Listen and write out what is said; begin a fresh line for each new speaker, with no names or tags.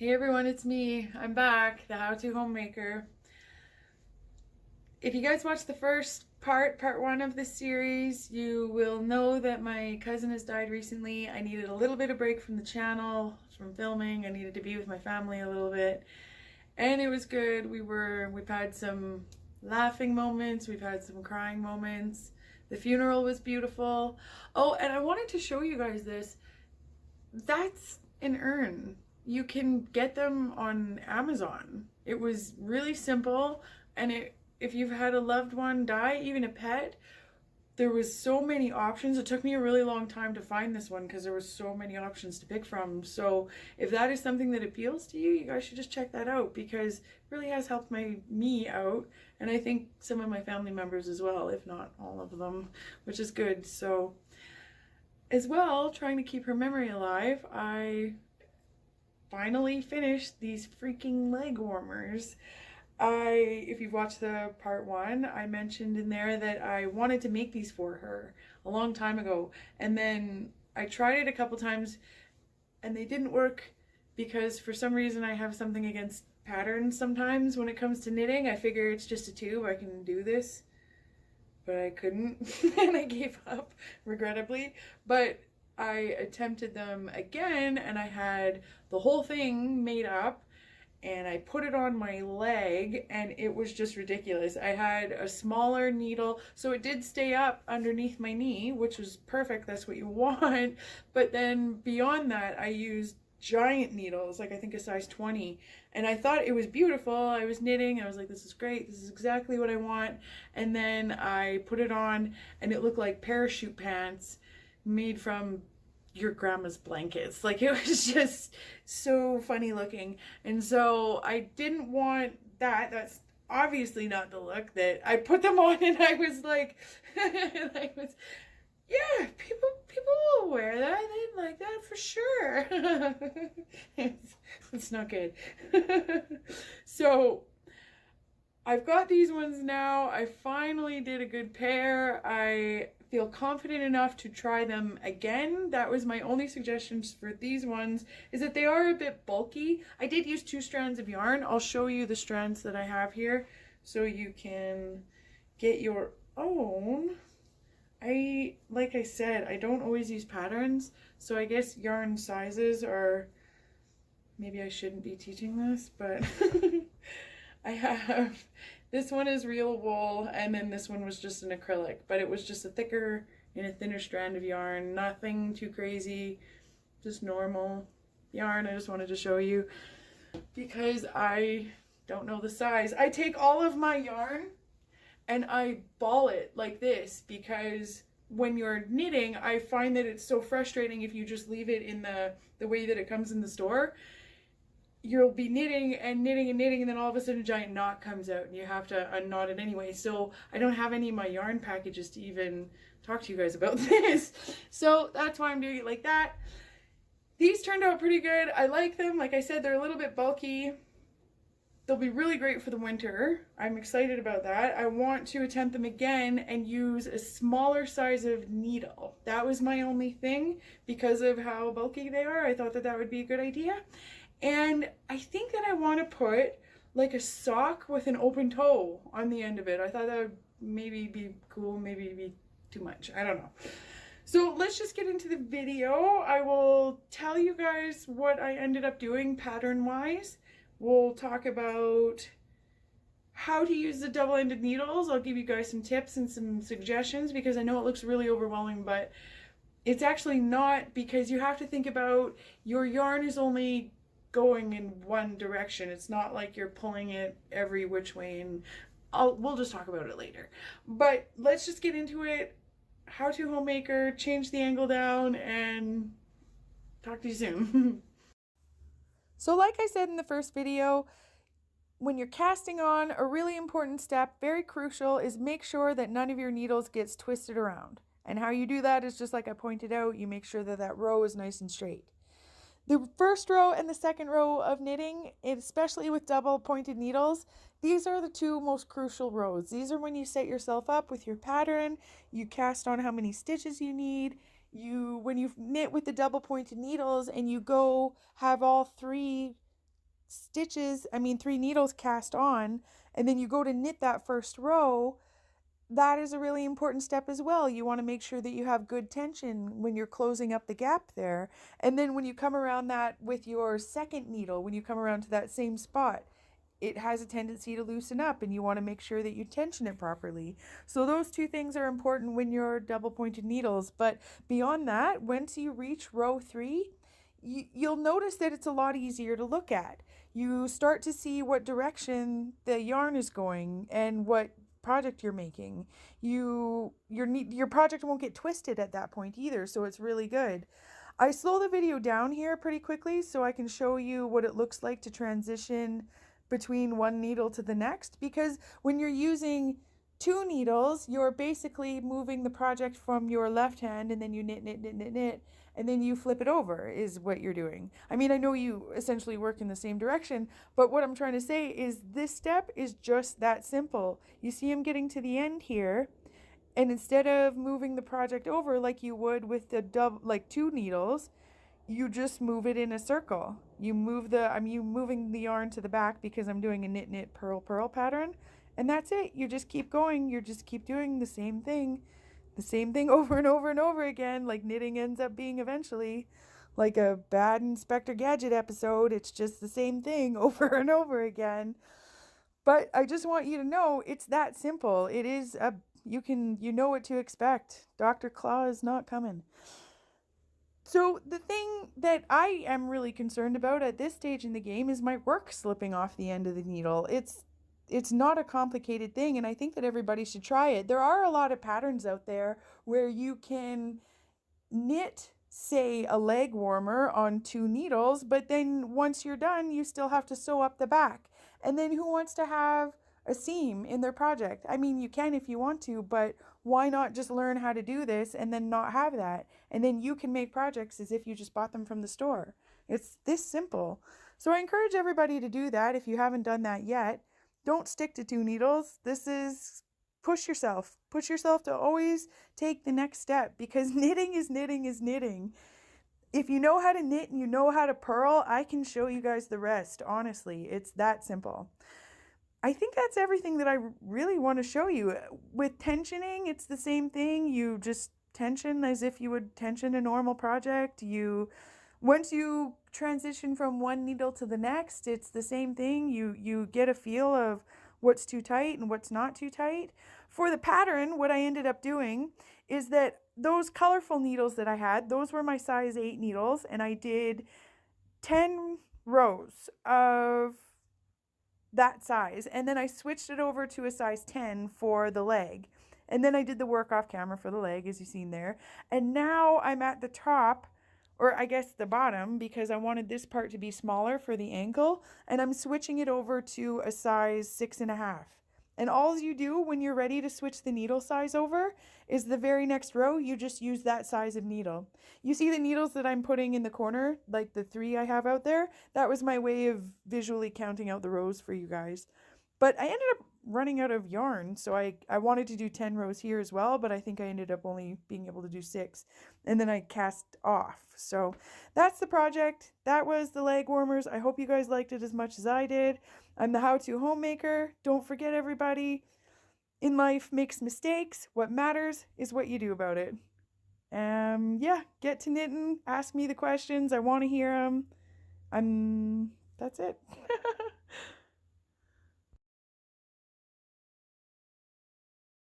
Hey everyone, it's me. I'm back, the How To Homemaker. If you guys watched the first part one of this series, you will know that my cousin has died recently. I needed a little bit of break from the channel, from filming. I needed to be with my family a little bit. And it was good. We've had some laughing moments, we've had some crying moments. The funeral was beautiful. Oh, and I wanted to show you guys this. That's an urn. You can get them on Amazon. It was really simple, and if you've had a loved one die, even a pet, there was so many options. It took me a really long time to find this one because there was so many options to pick from. So if that is something that appeals to you, you guys should just check that out because it really has helped me out, and I think some of my family members as well, if not all of them, which is good. So as well, trying to keep her memory alive, I finally finished these freaking leg warmers. If you've watched the part one, I mentioned in there that I wanted to make these for her a long time ago. And then I tried it a couple times and they didn't work because for some reason I have something against patterns sometimes when it comes to knitting. I figure it's just a tube, I can do this. But I couldn't and I gave up, regrettably. But I attempted them again and I had the whole thing made up and I put it on my leg and it was just ridiculous. I had a smaller needle, so it did stay up underneath my knee, which was perfect. That's what you want. But then beyond that, I used giant needles, like I think a size 20, and I thought it was beautiful. I was knitting, I was like, this is great, this is exactly what I want. And then I put it on and it looked like parachute pants made from your grandma's blankets. Like, it was just so funny looking. And so I didn't want that. That's obviously not the look that I put them on, and I was like I was, yeah, people will wear that. They'd like that for sure. It's not good. So I've got these ones now. I finally did a good pair. I feel confident enough to try them again. That was my only suggestions for these ones, is that they are a bit bulky. I did use 2 strands of yarn. I'll show you the strands that I have here so you can get your own. Like I said, I don't always use patterns, so I guess yarn sizes are, maybe I shouldn't be teaching this, but I have, this one is real wool, and then this one was just an acrylic, but it was just a thicker and a thinner strand of yarn, nothing too crazy, just normal yarn. I just wanted to show you because I don't know the size. I take all of my yarn and I ball it like this because when you're knitting, I find that it's so frustrating if you just leave it in the way that it comes in the store. You'll be knitting and knitting and knitting, and then all of a sudden a giant knot comes out and you have to unknot it anyway. So I don't have any of my yarn packages to even talk to you guys about this. So that's why I'm doing it like that. These turned out pretty good. I like them. Like I said, they're a little bit bulky. They'll be really great for the winter. I'm excited about that. I want to attempt them again and use a smaller size of needle. That was my only thing because of how bulky they are. I thought that that would be a good idea. And I think that I want to put like a sock with an open toe on the end of it. I thought that would maybe be cool, maybe be too much. I don't know. So let's just get into the video. I will tell you guys what I ended up doing pattern-wise. We'll talk about how to use the double-ended needles. I'll give you guys some tips and some suggestions because I know it looks really overwhelming, but it's actually not, because you have to think about your yarn is only going in one direction. It's not like you're pulling it every which way, and we'll just talk about it later. But let's just get into it. How to homemaker, change the angle down, and talk to you soon. So like I said in the first video, when you're casting on, a really important step, very crucial, is make sure that none of your needles gets twisted around. And how you do that is just like I pointed out, you make sure that that row is nice and straight. The first row and the second row of knitting, especially with double pointed needles, these are the 2 most crucial rows. These are when you set yourself up with your pattern, you cast on how many stitches you need, when you knit with the double pointed needles and you go have all 3 stitches, I mean 3 needles cast on, and then you go to knit that first row, that is a really important step as well. You want to make sure that you have good tension when you're closing up the gap there. And then when you come around that with your second needle, when you come around to that same spot, it has a tendency to loosen up, and you want to make sure that you tension it properly. So those two things are important when you're double pointed needles. But beyond that, once you reach row 3, you'll notice that it's a lot easier to look at. You start to see what direction the yarn is going and what project you're making. Your project won't get twisted at that point either, so it's really good. I slow the video down here pretty quickly so I can show you what it looks like to transition between one needle to the next, because when you're using 2 needles, you're basically moving the project from your left hand, and then you knit, knit, knit, knit, knit, and then you flip it over is what you're doing. I mean, I know you essentially work in the same direction, but what I'm trying to say is this step is just that simple. You see I'm getting to the end here, and instead of moving the project over like you would with the 2 needles, you just move it in a circle. I'm moving the yarn to the back because I'm doing a knit, knit, purl, purl pattern. And that's it. You just keep going. You just keep doing the same thing over and over and over again. Like knitting ends up being eventually like a bad Inspector Gadget episode. It's just the same thing over and over again. But I just want you to know it's that simple. You know what to expect. Dr. Claw is not coming. So the thing that I am really concerned about at this stage in the game is my work slipping off the end of the needle. It's not a complicated thing, and I think that everybody should try it. There are a lot of patterns out there where you can knit, say, a leg warmer on 2 needles, but then once you're done, you still have to sew up the back. And then who wants to have a seam in their project? I mean, you can if you want to, but why not just learn how to do this and then not have that? And then you can make projects as if you just bought them from the store. It's this simple. So I encourage everybody to do that if you haven't done that yet. Don't stick to 2 needles. This is push yourself. Push yourself to always take the next step, because knitting is knitting is knitting. If you know how to knit and you know how to purl, I can show you guys the rest. Honestly, it's that simple. I think that's everything that I really want to show you. With tensioning, it's the same thing. You just tension as if you would tension a normal project. Once you transition from one needle to the next, it's the same thing. You get a feel of what's too tight and what's not too tight. For the pattern, what I ended up doing is that those colorful needles that I had, those were my size 8 needles, and I did 10 rows of that size, and then I switched it over to a size 10 for the leg, and then I did the work off camera for the leg, as you've seen there. And now I'm at the top, or I guess the bottom, because I wanted this part to be smaller for the ankle, and I'm switching it over to a size 6.5. And all you do when you're ready to switch the needle size over is the very next row, you just use that size of needle. You see the needles that I'm putting in the corner, like the 3 I have out there? That was my way of visually counting out the rows for you guys. But I ended up running out of yarn, so I wanted to do 10 rows here as well, but I think I ended up only being able to do 6. And then I cast off. So that's the project. That was the leg warmers. I hope you guys liked it as much as I did. I'm the how-to homemaker. Don't forget, everybody, in life makes mistakes. What matters is what you do about it. Yeah, get to knitting. Ask me the questions. I want to hear them. That's it.